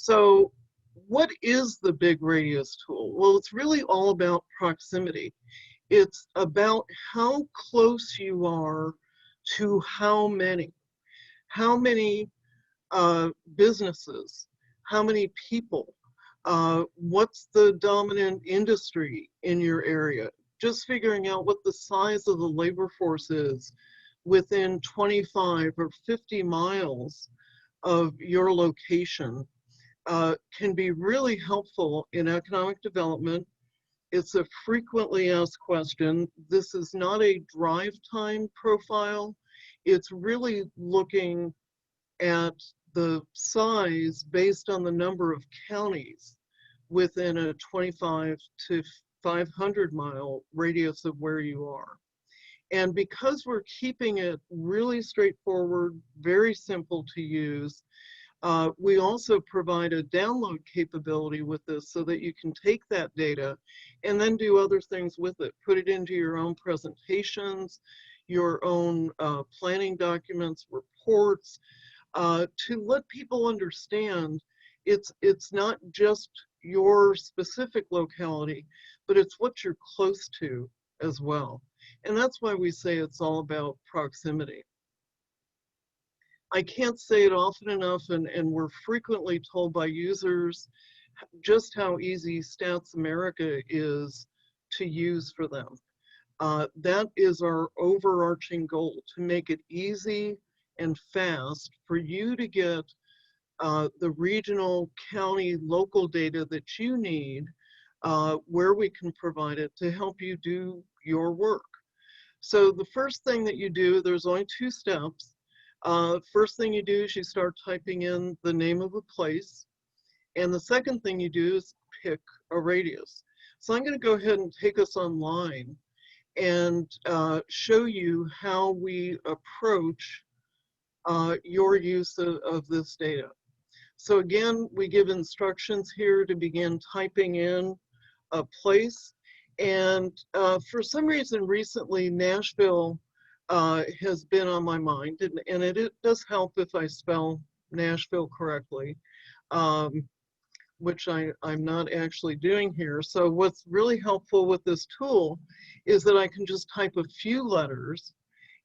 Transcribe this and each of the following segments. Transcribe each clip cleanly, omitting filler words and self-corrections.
So what is the big radius tool? Well, it's really all about proximity. It's about how close you are to how many businesses, how many people, what's the dominant industry in your area, just figuring out what the size of the labor force is within 25 or 50 miles of your location can be really helpful in economic development. It's a frequently asked question. This is not a drive time profile. It's really looking at the size based on the number of counties within a 25 to 500 mile radius of where you are. And because we're keeping it really straightforward, very simple to use, we also provide a download capability with this so that you can take that data and then do other things with it. Put it into your own presentations, your own planning documents, reports, to let people understand it's not just your specific locality, but it's what you're close to as well. And that's why we say it's all about proximity. I can't say it often enough, and we're frequently told by users just how easy Stats America is to use for them. That is our overarching goal, to make it easy and fast for you to get the regional, county, local data that you need, where we can provide it to help you do your work. So the first thing that you do, there's only 2 steps. First thing you do is you start typing in the name of a place. And the second thing you do is pick a radius. So I'm going to go ahead and take us online and show you how we approach your use of this data. So again, we give instructions here to begin typing in a place. And for some reason recently, Nashville has been on my mind, and it does help if I spell Nashville correctly, which I'm not actually doing here. So what's really helpful with this tool is that I can just type a few letters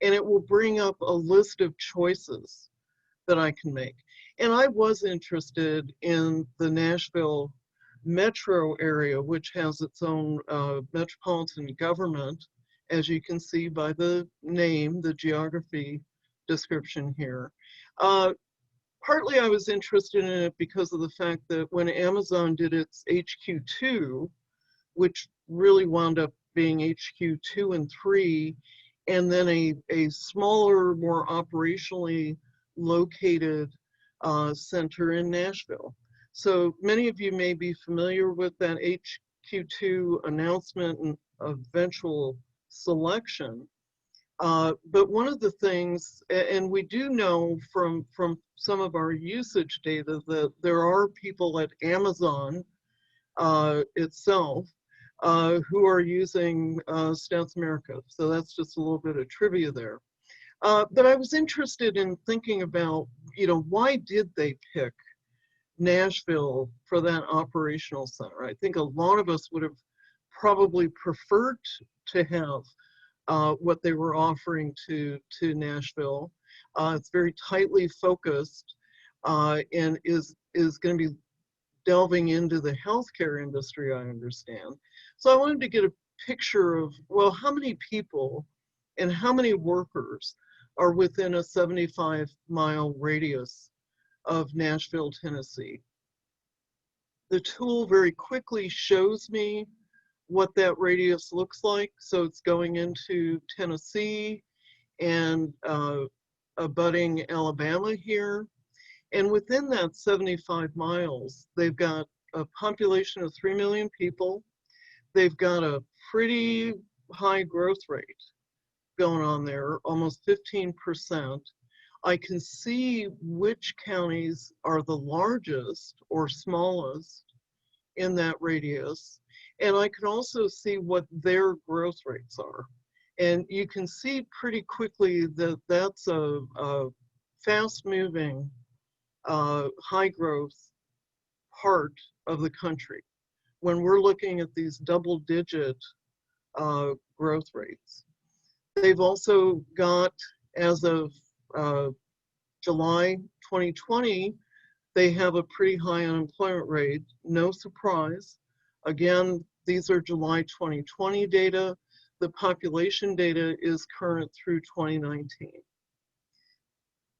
and it will bring up a list of choices that I can make. And I was interested in the Nashville metro area, which has its own metropolitan government, as you can see by the name, the geography description here. Partly I was interested in it because of the fact that when Amazon did its HQ2, which really wound up being HQ2 and 3, and then a smaller, more operationally located center in Nashville. So many of you may be familiar with that HQ2 announcement and eventual selection. But one of the things, and we do know from some of our usage data that there are people at Amazon itself who are using Stats America. So that's just a little bit of trivia there. But I was interested in thinking about, why did they pick Nashville for that operational center? I think a lot of us would have probably preferred to have what they were offering to Nashville. It's very tightly focused and is going to be delving into the healthcare industry, I understand. So I wanted to get a picture of, well, how many people and how many workers are within a 75-mile radius of Nashville, Tennessee. The tool very quickly shows me what that radius looks like. So it's going into Tennessee and abutting Alabama here. And within that 75 miles, they've got a population of 3 million people. They've got a pretty high growth rate going on there, almost 15%. I can see which counties are the largest or smallest in that radius. And I can also see what their growth rates are. And you can see pretty quickly that that's a fast moving, high growth part of the country when we're looking at these double-digit growth rates. They've also got, as of July 2020, they have a pretty high unemployment rate. No surprise. Again, these are July 2020 data. The population data is current through 2019.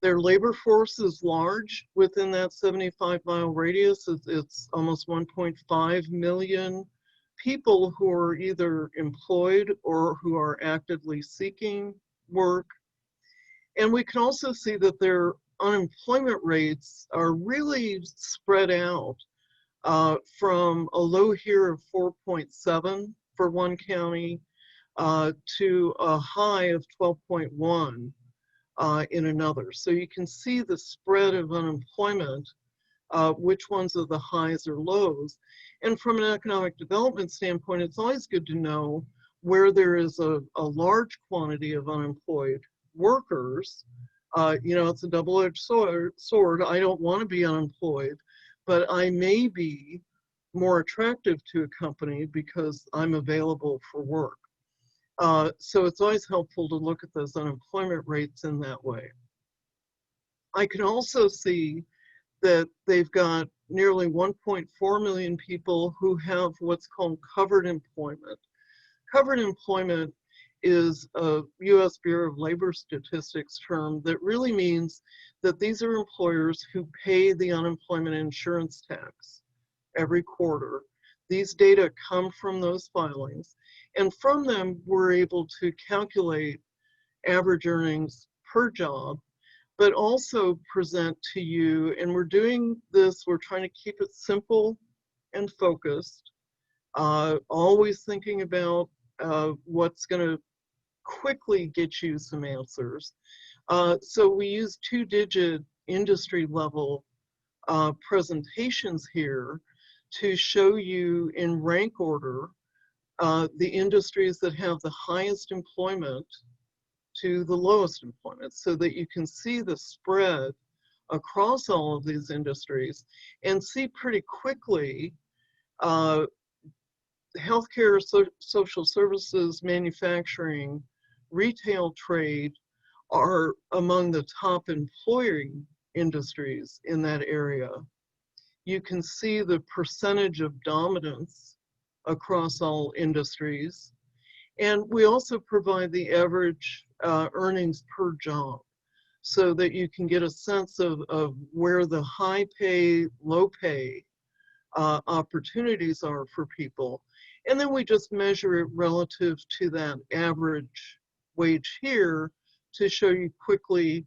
Their labor force is large within that 75-mile radius. It's almost 1.5 million people who are either employed or who are actively seeking work. And we can also see that their unemployment rates are really spread out from a low here of 4.7 for one county to a high of 12.1 in another. So you can see the spread of unemployment, which ones are the highs or lows. And from an economic development standpoint, it's always good to know where there is a large quantity of unemployed workers. It's a double-edged sword. I don't want to be unemployed, but I may be more attractive to a company because I'm available for work. So it's always helpful to look at those unemployment rates in that way. I can also see that they've got nearly 1.4 million people who have what's called covered employment. Covered employment is a U.S. Bureau of Labor Statistics term that really means that these are employers who pay the unemployment insurance tax every quarter. These data come from those filings, and from them we're able to calculate average earnings per job, but also present to you, and we're doing this, we're trying to keep it simple and focused, always thinking about what's going to quickly get you some answers. So we use 2-digit industry level presentations here to show you in rank order the industries that have the highest employment to the lowest employment, so that you can see the spread across all of these industries and see pretty quickly healthcare, social services, manufacturing, retail, trade are among the top employing industries in that area. You can see the percentage of dominance across all industries. And we also provide the average earnings per job so that you can get a sense of where the high pay, low pay opportunities are for people. And then we just measure it relative to that average wage here to show you quickly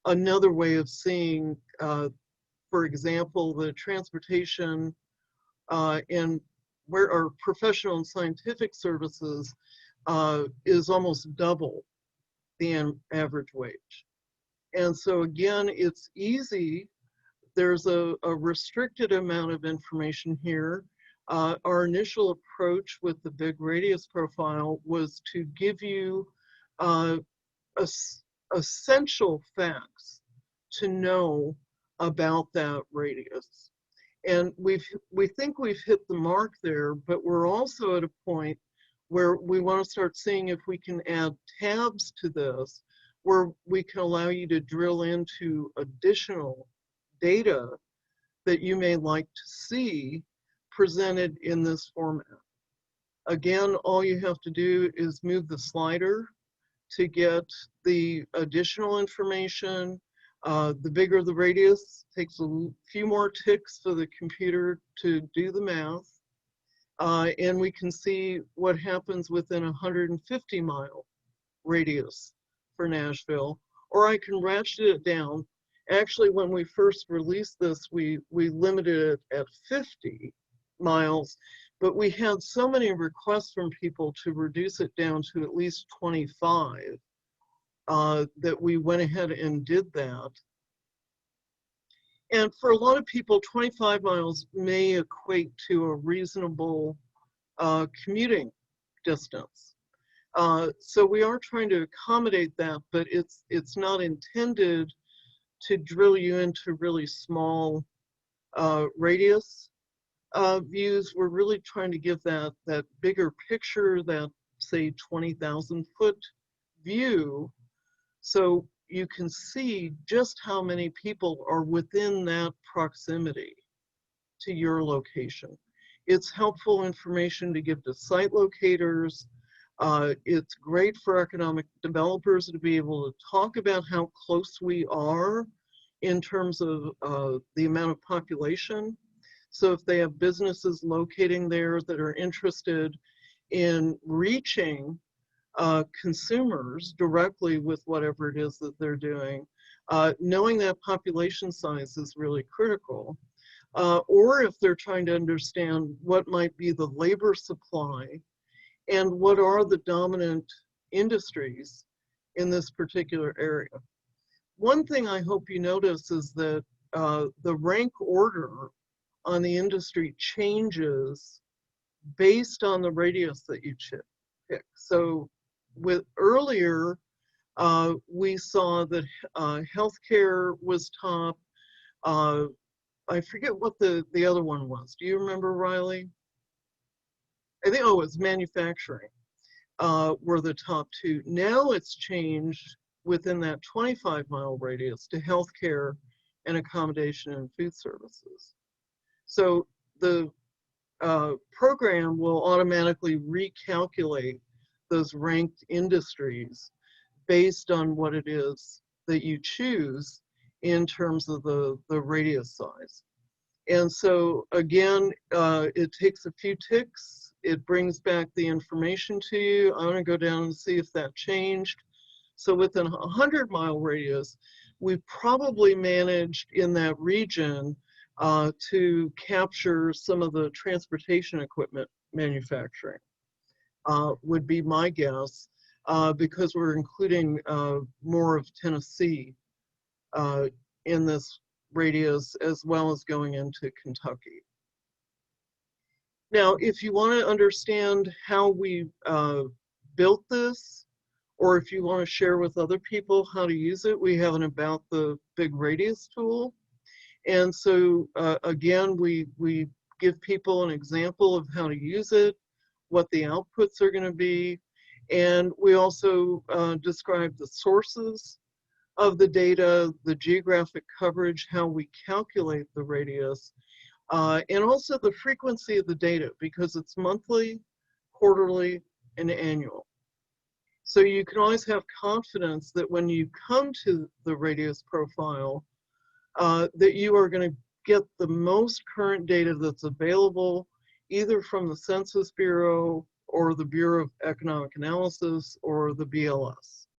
another way of seeing, for example, the transportation and where our professional and scientific services is almost double the average wage. And so again, it's easy. There's a restricted amount of information here. Our initial approach with the big radius profile was to give you essential facts to know about that radius. And we think we've hit the mark there, but we're also at a point where we want to start seeing if we can add tabs to this, where we can allow you to drill into additional data that you may like to see presented in this format. Again, all you have to do is move the slider to get the additional information. The bigger the radius, takes a few more ticks for the computer to do the math. And we can see what happens within a 150-mile radius for Nashville. Or I can ratchet it down. Actually, when we first released this, we limited it at 50 miles, but we had so many requests from people to reduce it down to at least 25 that we went ahead and did that. And for a lot of people, 25 miles may equate to a reasonable commuting distance. So we are trying to accommodate that, but it's not intended to drill you into really small radius. views, we're really trying to give that bigger picture, that say 20,000 foot view, so you can see just how many people are within that proximity to your location. It's helpful information to give to site locators. It's great for economic developers to be able to talk about how close we are in terms of the amount of population. So if they have businesses locating there that are interested in reaching consumers directly with whatever it is that they're doing, knowing that population size is really critical. Or if they're trying to understand what might be the labor supply and what are the dominant industries in this particular area. One thing I hope you notice is that the rank order on the industry changes based on the radius that you pick. So with earlier, we saw that healthcare was top. I forget what the other one was. Do you remember, Riley? I think, oh, it's manufacturing were the top two. Now it's changed within that 25-mile radius to healthcare and accommodation and food services. So the program will automatically recalculate those ranked industries based on what it is that you choose in terms of the radius size. And so again, it takes a few ticks. It brings back the information to you. I'm gonna go down and see if that changed. So within a 100-mile radius, we probably managed in that region to capture some of the transportation equipment manufacturing, would be my guess, because we're including more of Tennessee in this radius, as well as going into Kentucky. Now, if you want to understand how we built this, or if you want to share with other people how to use it, we have an About the Big Radius tool. And so again, we give people an example of how to use it, what the outputs are going to be, and we also describe the sources of the data, the geographic coverage, how we calculate the radius, and also the frequency of the data, because it's monthly, quarterly, and annual. So you can always have confidence that when you come to the radius profile, that you are going to get the most current data that's available, either from the Census Bureau or the Bureau of Economic Analysis or the BLS.